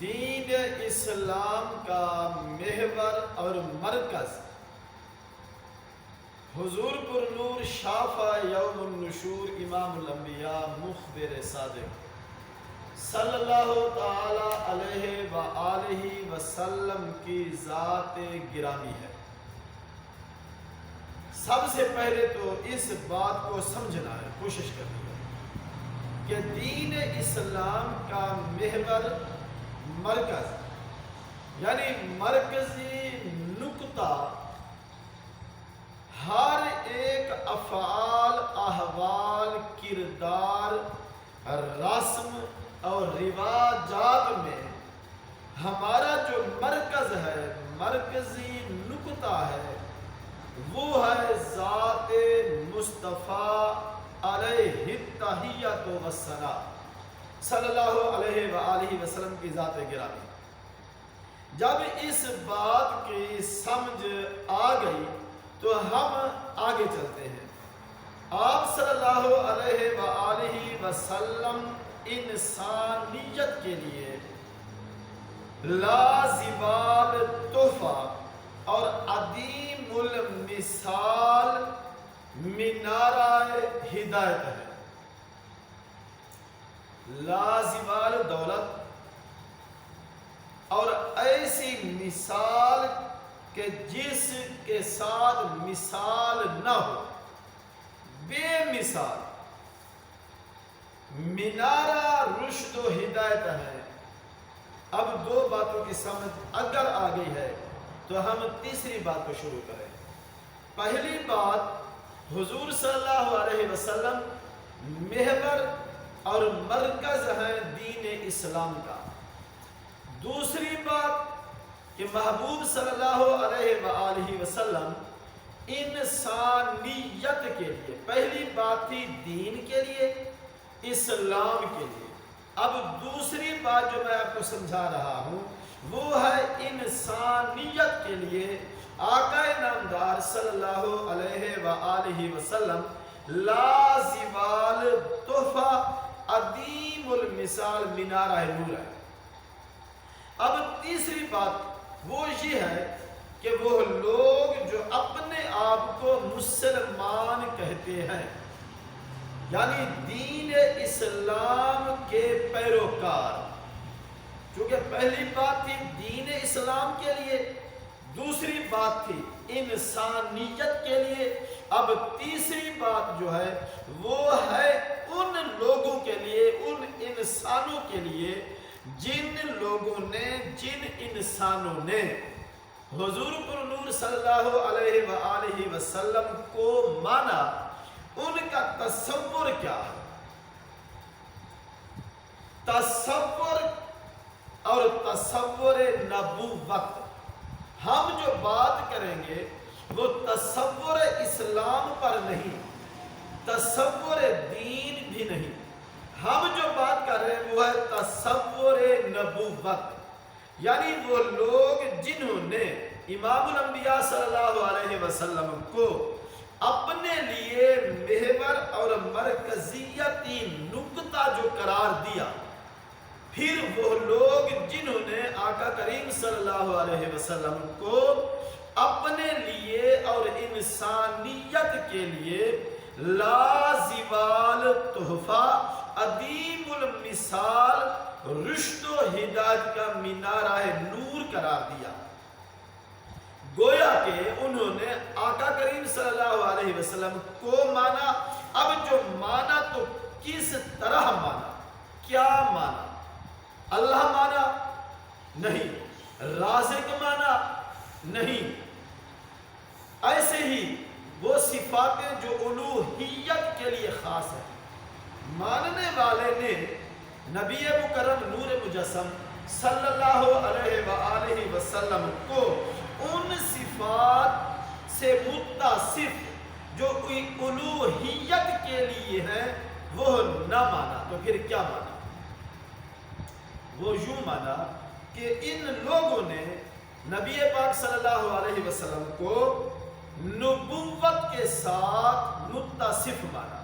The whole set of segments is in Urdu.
دین اسلام کا محور اور مرکز حضور پر نور شافع یوم النشور امام الانبیاء مخبر صادق صلی اللہ تعالی علیہ وآلہ وسلم کی ذات گرامی ہے۔ سب سے پہلے تو اس بات کو سمجھنا ہے، کوشش کرنی ہے کہ دین اسلام کا محور مرکز یعنی مرکزی نقطہ ہر ایک افعال، احوال، کردار، رسم اور رواجات میں ہمارا جو مرکز ہے، مرکزی نقطہ ہے، وہ ہے ذات مصطفیٰ علیہ التحیۃ والثناء صلی اللہ علیہ وآلہ وسلم کی ذات گرامی۔ جب اس بات کی سمجھ آ گئی تو ہم آگے چلتے ہیں۔ آپ صلی اللہ علیہ وآلہ وسلم انسانیت کے لیے لازوال تحفہ اور عدیم المثال مینارہ ہدایت ہے۔ لازوال دولت اور ایسی مثال کہ جس کے ساتھ مثال نہ ہو، بے مثال مینارہ رشد و ہدایت ہے۔ اب دو باتوں کی سمجھ اگر آ گئی ہے تو ہم تیسری بات کو شروع کریں۔ پہلی بات، حضور صلی اللہ علیہ وسلم محور اور مرکز ہے دین اسلام کا۔ دوسری بات کہ محبوب صلی اللہ علیہ وآلہ وسلم انسانیت کے لیے، پہلی بات تھی دین کے لیے، اسلام کے لیے۔ اب دوسری بات جو میں آپ کو سمجھا رہا ہوں وہ ہے انسانیت کے لیے آقا نامدار صلی اللہ علیہ وآلہ وسلم لازوال تحفہ عدیم المثال مینارہ نور ہے۔ اب تیسری بات وہ یہ ہے کہ وہ لوگ جو اپنے آپ کو مسلمان کہتے ہیں، یعنی دین اسلام کے پیروکار، چونکہ پہلی بات تھی دین اسلام کے لیے، دوسری بات تھی انسانیت کے لیے، اب تیسری بات جو ہے وہ ہے ان لوگوں کے لیے، ان انسانوں کے لیے جن لوگوں نے، جن انسانوں نے حضور پر نور صلی اللہ علیہ وآلہ وسلم کو مانا، ان کا تصور کیا ہے۔ تصور اور تصور نبوت، ہم جو بات کریں گے وہ تصور اسلام پر نہیں، تصور دین بھی نہیں، ہم جو بات کر رہے ہیں وہ ہے تصور نبوت، یعنی وہ لوگ جنہوں نے امام الانبیاء صلی اللہ علیہ وسلم کو اپنے لیے محور اور مرکزیتی نقطہ جو قرار دیا، پھر وہ لوگ جنہوں نے آقا کریم صلی اللہ علیہ وسلم کو اپنے لیے اور انسانیت کے لیے لازوال تحفہ عدیم المثال رشد و ہدایت کا مینارہ نور قرار دیا، گویا کہ انہوں نے آقا کریم صلی اللہ علیہ وسلم کو مانا۔ اب جو مانا تو کس طرح مانا، کیا مانا؟ اللہ مانا؟ نہیں۔ رازق مانا؟ نہیں۔ ایسے ہی وہ صفاتیں جو الوہیت کے لیے خاص ہیں، ماننے والے نے نبی مکرم نور مجسم صلی اللہ علیہ وآلہ وسلم کو ان صفات سے متصف جو الوہیت کے لیے ہیں وہ نہ مانا، تو پھر کیا مانا؟ وہ یوں مانا کہ ان لوگوں نے نبی پاک صلی اللہ علیہ وسلم کو نبوت کے ساتھ متصف مانا،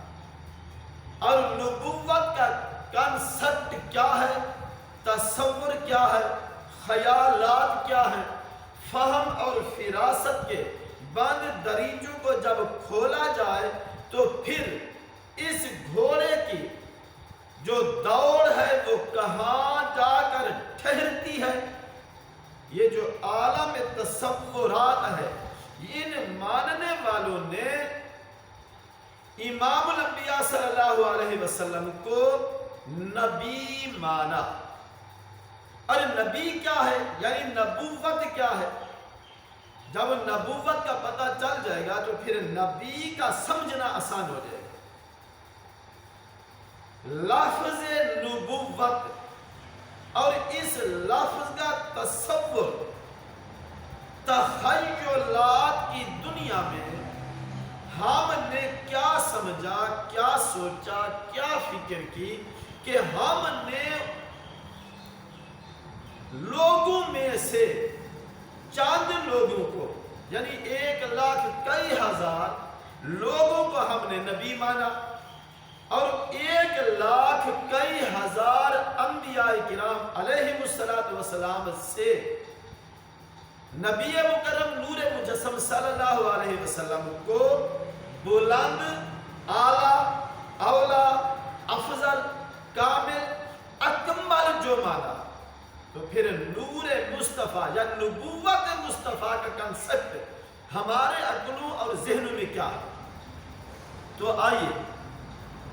اور نبوت کا کنسپٹ کیا ہے؟ تصور کیا ہے، خیالات کیا ہیں، فہم اور فراست کے بند دریچوں کو جب کھولا جائے تو پھر اس گھوڑے کی جو دوڑ ہے وہ کہاں جا کر ٹھہرتی ہے۔ یہ جو عالم تصورات ہے، ان ماننے والوں نے امام الانبیاء صلی اللہ علیہ وسلم کو نبی مانا۔ اور نبی کیا ہے، یعنی نبوت کیا ہے؟ جب نبوت کا پتہ چل جائے گا تو پھر نبی کا سمجھنا آسان ہو جائے گا۔ لفظ نبوت اور اس لفظ کا تصور تخیلات کی دنیا میں ہم نے کیا سمجھا، کیا سوچا، کیا فکر کی کہ ہم نے لوگوں میں سے چند لوگوں کو، یعنی 1,00,000 کئی ہزار لوگوں کو ہم نے نبی مانا، اور 1,00,000 کئی ہزار انبیاء کرام علیہم السلام سے نبی مکرم نور مجسم صلی اللہ علیہ وسلم کو بلند، اعلیٰ، اولا، افضل، کامل، اکمل جو مانا، تو پھر نور مصطفیٰ یا نبوت مصطفیٰ کا کنسپٹ ہمارے عقلوں اور ذہنوں میں کیا ہے؟ تو آئیے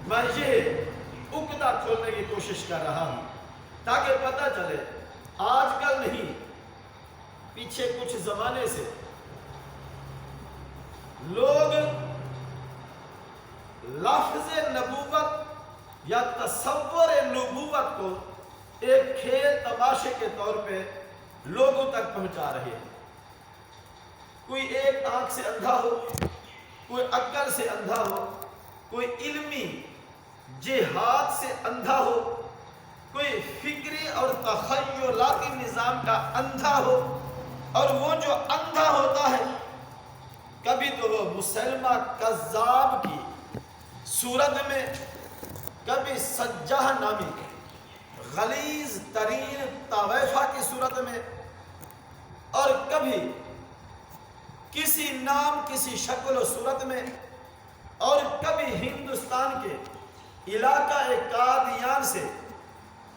میں یہ عقدہ کھولنے کی کوشش کر رہا ہوں تاکہ پتہ چلے آج کل نہیں، پیچھے کچھ زمانے سے لوگ لفظ نبوت یا تصور نبوت کو ایک کھیل تماشے کے طور پہ لوگوں تک پہنچا رہے ہیں۔ کوئی ایک آنکھ سے اندھا ہو، کوئی عقل سے اندھا ہو، کوئی علمی جہاد سے اندھا ہو، کوئی فکری اور تخیلاتی نظام کا اندھا ہو، اور وہ جو اندھا ہوتا ہے کبھی تو وہ مسلمہ کذاب کی صورت میں، کبھی سجاہ نامی غلیظ ترین طائفہ کی صورت میں، اور کبھی کسی نام، کسی شکل و صورت میں، اور کبھی ہندوستان کے علاقہ قادیان سے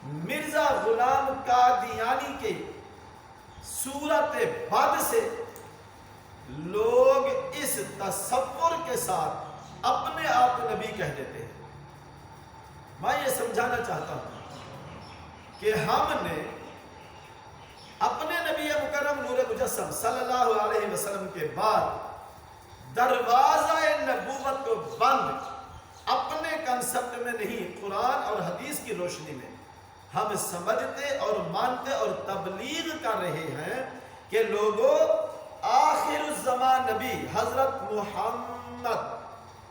مرزا غلام قادیانی کے صورت بد سے لوگ اس تصور کے ساتھ اپنے آپ کو نبی کہہ دیتے ہیں۔ میں یہ سمجھانا چاہتا ہوں کہ ہم نے اپنے نبی مکرم نور مجسم صلی اللہ علیہ وسلم کے بعد دروازہ نبوت کو بند اپنے کنسپٹ میں نہیں، قرآن اور حدیث کی روشنی میں ہم سمجھتے اور مانتے اور تبلیغ کر رہے ہیں کہ لوگوں، آخر الزمان نبی حضرت محمد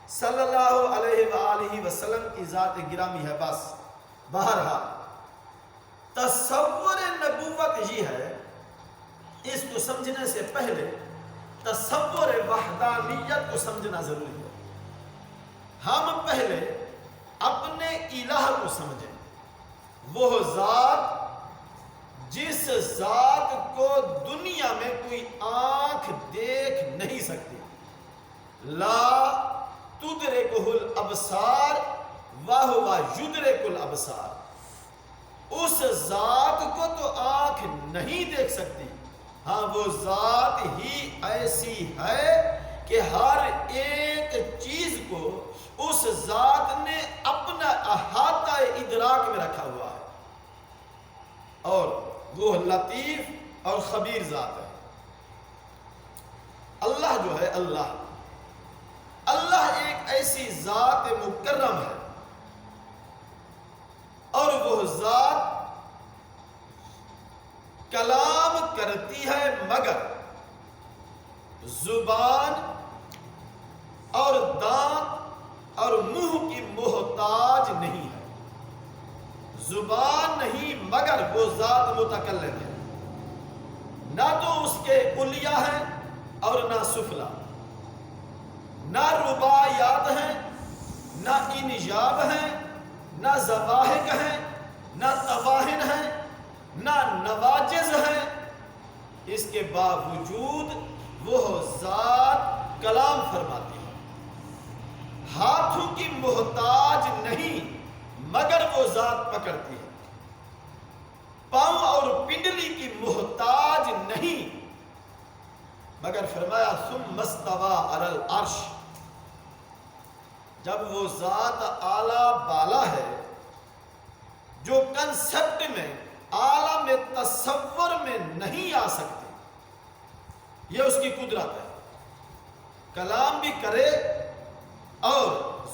صلی اللہ علیہ وآلہ وسلم کی ذات گرامی ہے۔ بس بہرحال تصور نبوت یہ ہے، اس کو سمجھنے سے پہلے تصور وحدانیت کو سمجھنا ضروری ہے۔ ہم پہلے اپنے الہ کو سمجھیں، وہ ذات جس ذات کو دنیا میں کوئی آنکھ دیکھ نہیں سکتی، لا تدرکہ الابصار وہو یدرک الابصار، اس ذات کو تو آنکھ نہیں دیکھ سکتی، ہاں وہ ذات ہی ایسی ہے کہ ہر ایک چیز کو اس ذات نے اپنا احاطہ ادراک میں رکھا ہوا ہے، اور وہ لطیف اور خبیر ذات ہے۔ اللہ جو ہے، اللہ ایک ایسی ذات مکرم ہے، اور وہ ذات کلام کرتی ہے مگر زبان اور دانت اور منہ کی محتاج نہیں ہے۔ زبان نہیں مگر وہ ذات متکلم ہے، نہ تو اس کے علیہ ہیں اور نہ سفلا، نہ رباعیات ہیں، نہ انجاب ہیں، نہ زواہق ہیں، نہ تواہن ہیں، اس کے باوجود وہ ذات کلام فرماتی ہے. ہاتھوں کی محتاج نہیں مگر وہ ذات پکڑتی ہے. پاؤں اور پنڈلی کی محتاج نہیں مگر فرمایا ثم استوى علی العرش. جب وہ ذات اعلیٰ بالا ہے جو کنسپٹ میں عالم تصور میں نہیں آ سکتے, یہ اس کی قدرت ہے. کلام بھی کرے اور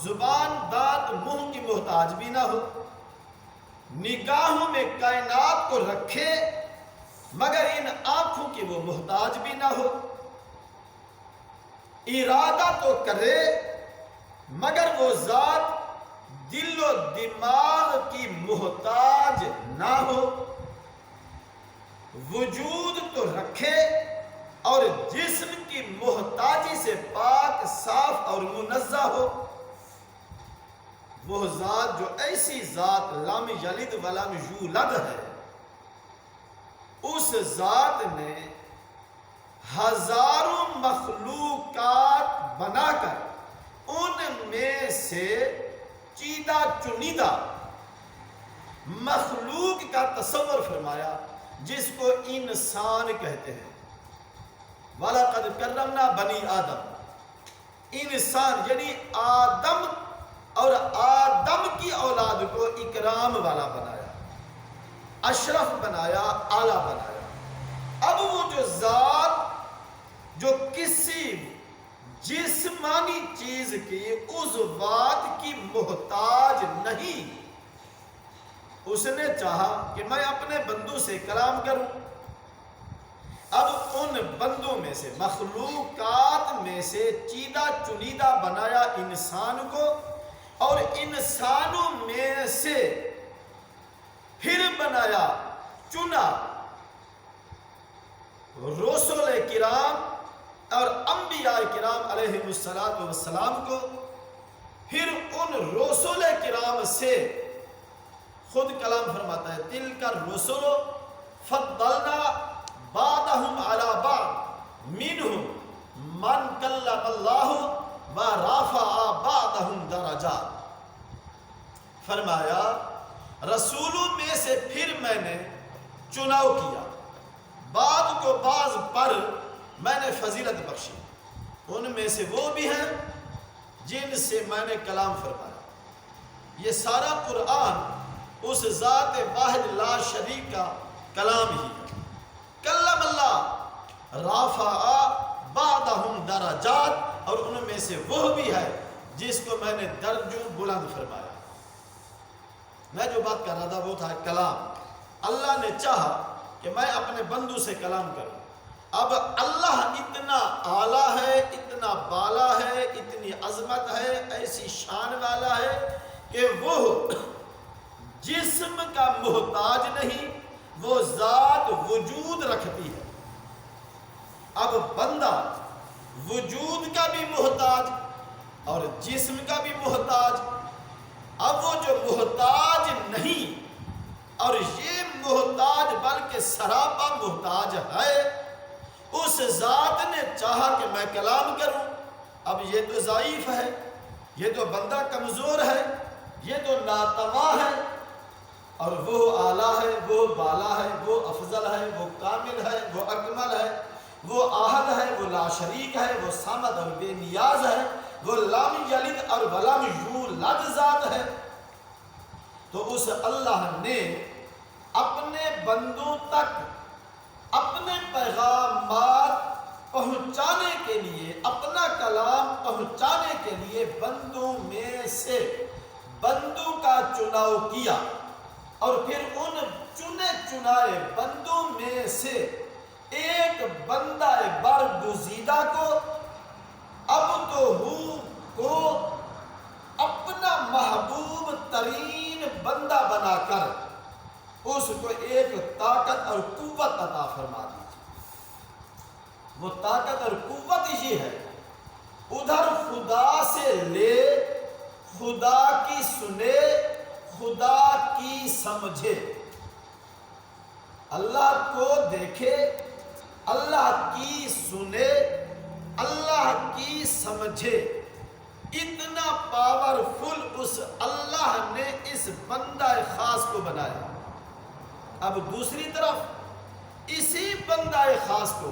زبان دانت منہ کی محتاج بھی نہ ہو, نگاہوں میں کائنات کو رکھے مگر ان آنکھوں کی وہ محتاج بھی نہ ہو, ارادہ تو کرے مگر وہ ذات دل و دماغ کی محتاج نہ ہو, وجود تو رکھے اور جسم کی محتاجی سے پاک صاف اور منزہ ہو. وہ ذات جو ایسی ذات لم یلد ولم یولد ہے, اس ذات نے ہزاروں مخلوقات بنا کر ان میں سے چیدہ چنیدہ مخلوق کا تصور فرمایا جس کو انسان کہتے ہیں. وَلَقَدْ كَرَّمْنَا بَنِي آدم, انسان یعنی آدم اور آدم کی اولاد کو اکرام والا بنایا, اشرف بنایا, اعلیٰ بنایا. اب وہ جو ذات جو کسی جسمانی چیز کی عضوات کی محتاج نہیں, اس نے چاہا کہ میں اپنے بندوں سے کلام کروں. اب ان بندوں میں سے مخلوقات میں سے چیدہ چنیدہ بنایا انسان کو, اور انسانوں میں سے پھر بنایا چنا رسول کرام اور انبیاء کرام علیہ السلام کو. پھر ان رسول کرام سے خود کلام فرماتا ہے تلک الرسل فضلنا بعضهم على بعض منهم من کلم اللہ ورفع بعضهم درجات. فرمایا رسولوں میں سے پھر میں نے چناؤ کیا, بعض کو بعض پر میں نے فضیلت بخشی. ان میں سے وہ بھی ہیں جن سے میں نے کلام فرمایا. یہ سارا قرآن اس ذات واحد لا شریک کا کلام ہی ہے. کلم اللہ رافع بعضهم درجات, اور ان میں سے وہ بھی ہے جس کو میں نے درجوں بلند فرمایا. میں جو بات کر رہا تھا وہ تھا کلام. اللہ نے چاہا کہ میں اپنے بندوں سے کلام کروں. اب اللہ اتنا اعلیٰ ہے, اتنا بالا ہے, اتنی عظمت ہے, ایسی شان والا ہے کہ وہ جسم کا محتاج نہیں, وہ ذات وجود رکھتی ہے. اب بندہ وجود کا بھی محتاج اور جسم کا بھی محتاج. اب وہ جو محتاج نہیں اور یہ محتاج بلکہ سراپا محتاج ہے, اس ذات نے چاہا کہ میں کلام کروں. اب یہ تو ضعیف ہے, یہ تو بندہ کمزور ہے, یہ تو ناتواں ہے, اور وہ اعلیٰ ہے, وہ بالا ہے, وہ افضل ہے, وہ کامل ہے, وہ اکمل ہے, وہ احد ہے, وہ لا شریک ہے, وہ صمد اور بے نیاز ہے, وہ لم یلد اور ولم یولد ذات ہے. تو اس اللہ نے اپنے بندوں تک اپنے پیغامات پہنچانے کے لیے, اپنا کلام پہنچانے کے لیے بندوں میں سے بندوں کا چناؤ کیا, اور پھر ان چنے چنائے بندوں میں سے ایک بندہ برگزیدہ کو اب تو کو اپنا محبوب ترین بندہ بنا کر اس کو ایک طاقت اور قوت عطا فرما دی. وہ طاقت اور قوت یہ ہے, ادھر خدا سے لے, خدا کی سنے, خدا کی سمجھے, اللہ کو دیکھے, اللہ کی سنے، اللہ کی سمجھے، اتنا پاورفل اس اللہ نے اس بندہ خاص کو بنایا۔ اب دوسری طرف اسی بندہ خاص کو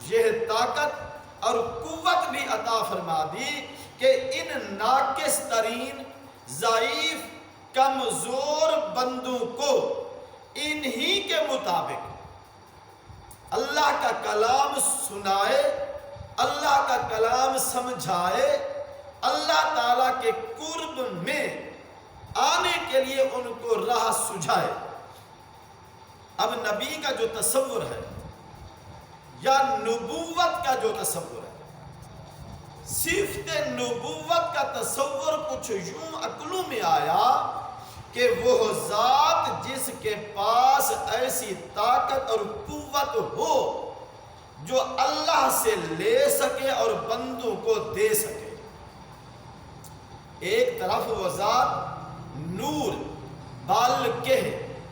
یہ طاقت اور قوت بھی عطا فرما دی کہ ان ناقص ترین، ضعیف، کمزور بندوں کو انہی کے مطابق اللہ کا کلام سنائے، اللہ کا کلام سمجھائے، اللہ تعالیٰ کے قرب میں آنے کے لیے ان کو راہ سجھائے۔ اب نبی کا جو تصور ہے یا نبوت کا جو تصور ہے، صفت نبوت کا تصور کچھ یوں عقلوں میں آیا کہ وہ ذات جس کے پاس ایسی طاقت اور قوت ہو جو اللہ سے لے سکے اور بندوں کو دے سکے۔ ایک طرف وہ ذات نور بالکہ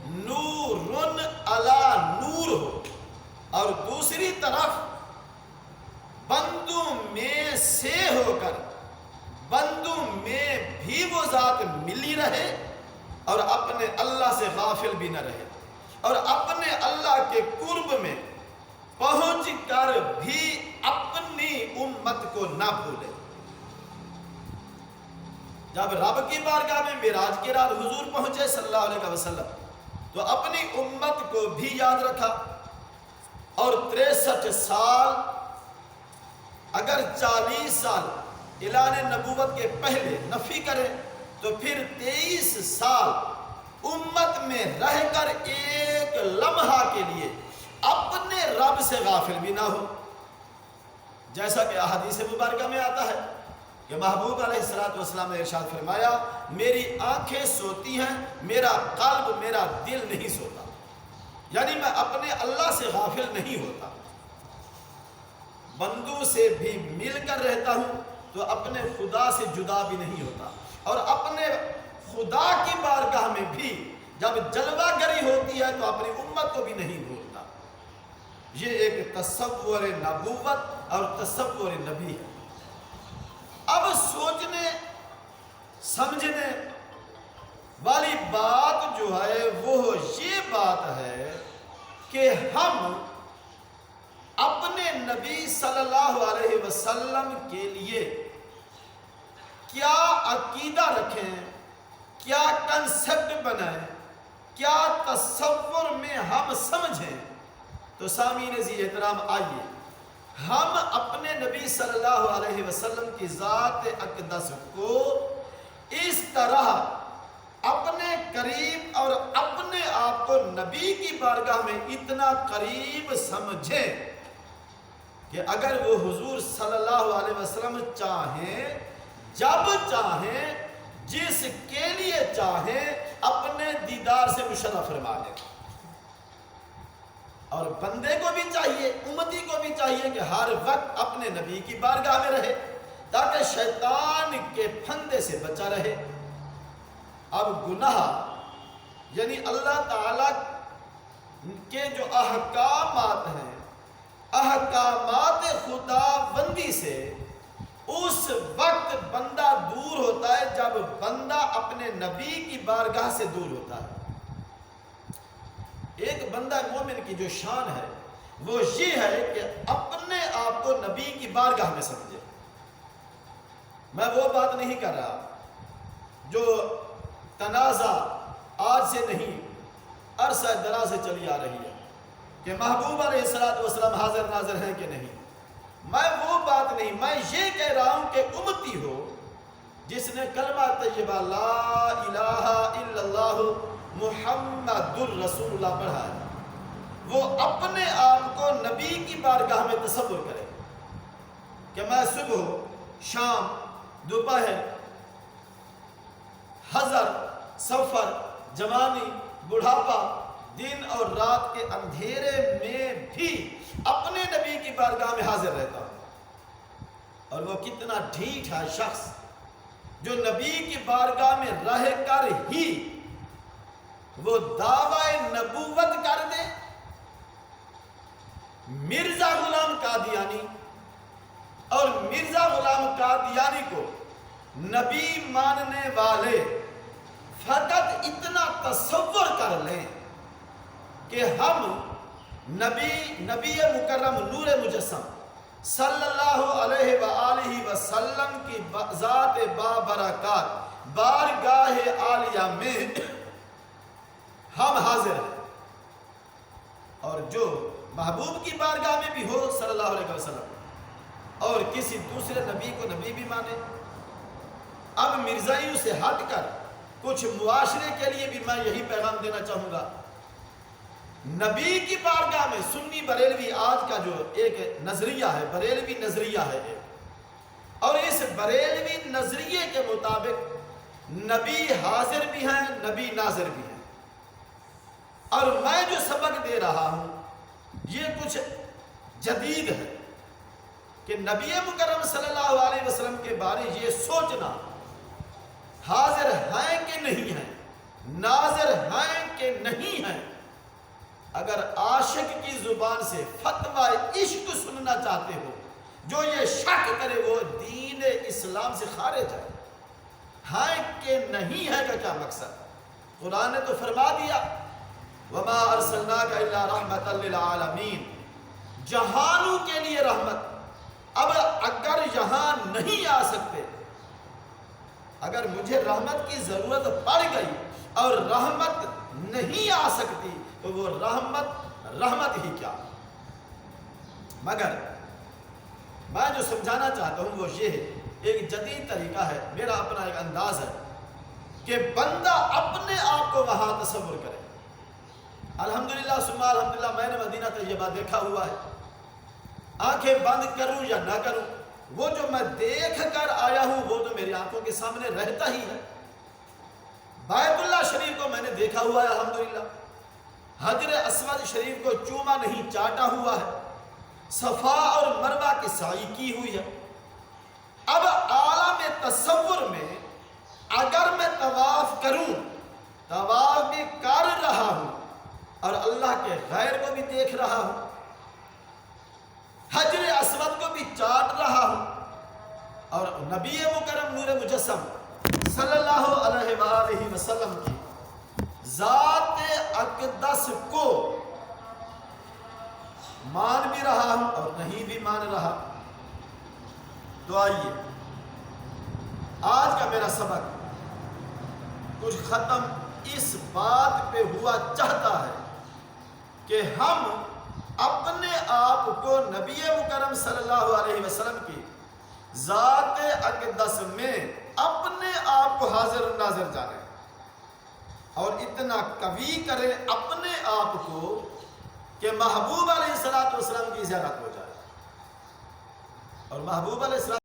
نورن علی نور ہو، اور دوسری طرف بندوں میں سے ہو کر بندوں میں بھی وہ ذات ملی رہے اور اپنے اللہ سے غافل بھی نہ رہے، اور اپنے اللہ کے قرب میں پہنچ کر بھی اپنی امت کو نہ بھولے۔ جب رب کی بارگاہ میں معراج کی رات حضور پہنچے صلی اللہ علیہ وسلم تو اپنی امت کو بھی یاد رکھا، اور 63 سال، اگر 40 سال اعلان نبوت کے پہلے نفی کرے تو پھر 23 سال امت میں رہ کر ایک لمحہ کے لیے اپنے رب سے غافل بھی نہ ہو۔ جیسا کہ احادیث مبارکہ میں آتا ہے کہ محبوب علیہ السلام نے ارشاد فرمایا، میری آنکھیں سوتی ہیں، میرا قلب، میرا دل نہیں سوتا، یعنی میں اپنے اللہ سے غافل نہیں ہوتا، بندوں سے بھی مل کر رہتا ہوں تو اپنے خدا سے جدا بھی نہیں ہوتا، اور اپنے خدا کی بارگاہ میں بھی جب جلوہ گری ہوتی ہے تو اپنی امت کو بھی نہیں بھولتا۔ یہ ایک تصور نبوت اور تصور نبی ہے۔ اب سوچنے سمجھنے والی بات جو ہے وہ یہ بات ہے کہ ہم اپنے نبی صلی اللہ علیہ وسلم کے لیے کیا عقیدہ رکھیں، کیا کنسپٹ بنائیں، کیا تصور میں ہم سمجھیں۔ تو سامعین عزیز احترام، آئیے ہم اپنے نبی صلی اللہ علیہ وسلم کی ذات اقدس کو اس طرح اپنے قریب اور اپنے آپ کو نبی کی بارگاہ میں اتنا قریب سمجھیں کہ اگر وہ حضور صلی اللہ علیہ وسلم چاہیں، جب چاہیں، جس کے لیے چاہیں، اپنے دیدار سے مشرف فرما دیں۔ اور بندے کو بھی چاہیے، امتی کو بھی چاہیے کہ ہر وقت اپنے نبی کی بارگاہ میں رہے تاکہ شیطان کے پھندے سے بچا رہے۔ اب گناہ یعنی اللہ تعالیٰ کے جو احکامات ہیں، احکامات خدا بندی سے اس وقت بندہ دور ہوتا ہے جب بندہ اپنے نبی کی بارگاہ سے دور ہوتا ہے۔ ایک بندہ مومن کی جو شان ہے وہ یہ ہے کہ اپنے آپ کو نبی کی بارگاہ میں سمجھے۔ میں وہ بات نہیں کر رہا جو تنازع آج سے نہیں، عرصہ دراز سے چلی آ رہی ہے کہ محبوب علیہ السلام حاضر ناظر ہیں کہ نہیں۔ میں وہ بات نہیں، میں یہ کہہ رہا ہوں کہ امتی ہو جس نے کلمہ طیبہ لا الہ الا اللہ محمد الرسول اللہ پڑھا ہے، وہ اپنے آپ کو نبی کی بارگاہ میں تصور کرے کہ میں صبح، شام، دوپہر، حضر، سفر، جوانی، بڑھاپا، دن اور رات کے اندھیرے میں بھی اپنے نبی کی بارگاہ میں حاضر رہتا ہوں۔ اور وہ کتنا ڈھیٹ ہے شخص جو نبی کی بارگاہ میں رہ کر ہی وہ دعوی نبوت کر دے، مرزا غلام قادیانی اور مرزا غلام قادیانی کو نبی ماننے والے فقط اتنا تصور کر لیں کہ ہم نبی مکرم نور مجسم صلی اللہ علیہ وآلہ وسلم کی ذات بابرکات بارگاہ عالیہ میں ہم حاضر ہیں، اور جو محبوب کی بارگاہ میں بھی ہو صلی اللہ علیہ وسلم اور کسی دوسرے نبی کو نبی بھی مانے۔ اب مرزائیوں سے ہٹ کر کچھ معاشرے کے لیے بھی میں یہی پیغام دینا چاہوں گا، نبی کی بارگاہ میں سنی بریلوی آج کا جو ایک نظریہ ہے، بریلوی نظریہ ہے ایک، اور اس بریلوی نظریے کے مطابق نبی حاضر بھی ہیں، نبی ناظر بھی ہیں، اور میں جو سبق دے رہا ہوں یہ کچھ جدید ہے کہ نبی مکرم صلی اللہ علیہ وسلم کے بارے یہ سوچنا حاضر ہیں کہ نہیں ہیں، ناظر ہیں کہ نہیں ہیں، اگر عاشق کی زبان سے فتویٰ عشق سننا چاہتے ہو، جو یہ شک کرے وہ دین اسلام سے خارج ہے۔ ہیں کہ نہیں ہے کا کیا مقصد؟ قرآن نے تو فرما دیا وَمَا أَرْسَلْنَاكَ إِلَّا رَحْمَةً لِلْعَالَمِينَ، جہانوں کے لیے رحمت۔ اب اگر یہاں نہیں آ سکتے، اگر مجھے رحمت کی ضرورت پڑ گئی اور رحمت نہیں آ سکتی تو وہ رحمت ہی کیا۔ مگر میں جو سمجھانا چاہتا ہوں وہ یہ ہے، ایک جدید طریقہ ہے، میرا اپنا ایک انداز ہے کہ بندہ اپنے آپ کو وہاں تصور کرے۔ الحمدللہ ثم الحمدللہ میں نے مدینہ طیبہ دیکھا ہوا ہے، آنکھیں بند کروں یا نہ کروں، وہ جو میں دیکھ کر آیا ہوں وہ تو میری آنکھوں کے سامنے رہتا ہی ہے۔ بیت اللہ شریف کو میں نے دیکھا ہوا ہے الحمدللہ، حجر اسود شریف کو چوما نہیں چاٹا ہوا ہے، صفا اور مروہ کی سعی کی ہوئی ہے۔ اب عالم تصور میں اگر میں طواف کروں، طواف بھی کر رہا ہوں اور اللہ کے غیر کو بھی دیکھ رہا ہوں، حجر اسود کو بھی چاٹ رہا ہوں، اور نبی مکرم نور مجسم صلی اللہ علیہ وآلہ وسلم کی ذات اقدس کو مان بھی رہا ہوں اور نہیں بھی مان رہا۔ تو آئیے آج کا میرا سبق کچھ ختم اس بات پہ ہوا چاہتا ہے کہ ہم اپنے آپ کو نبی مکرم صلی اللہ علیہ وسلم کی ذات اقدس میں اپنے آپ کو حاضر و ناظر جانیں، اور اتنا قوی کریں اپنے آپ کو کہ محبوب علیہ السلام کی زیارت ہو جائے، اور محبوب علیہ السلام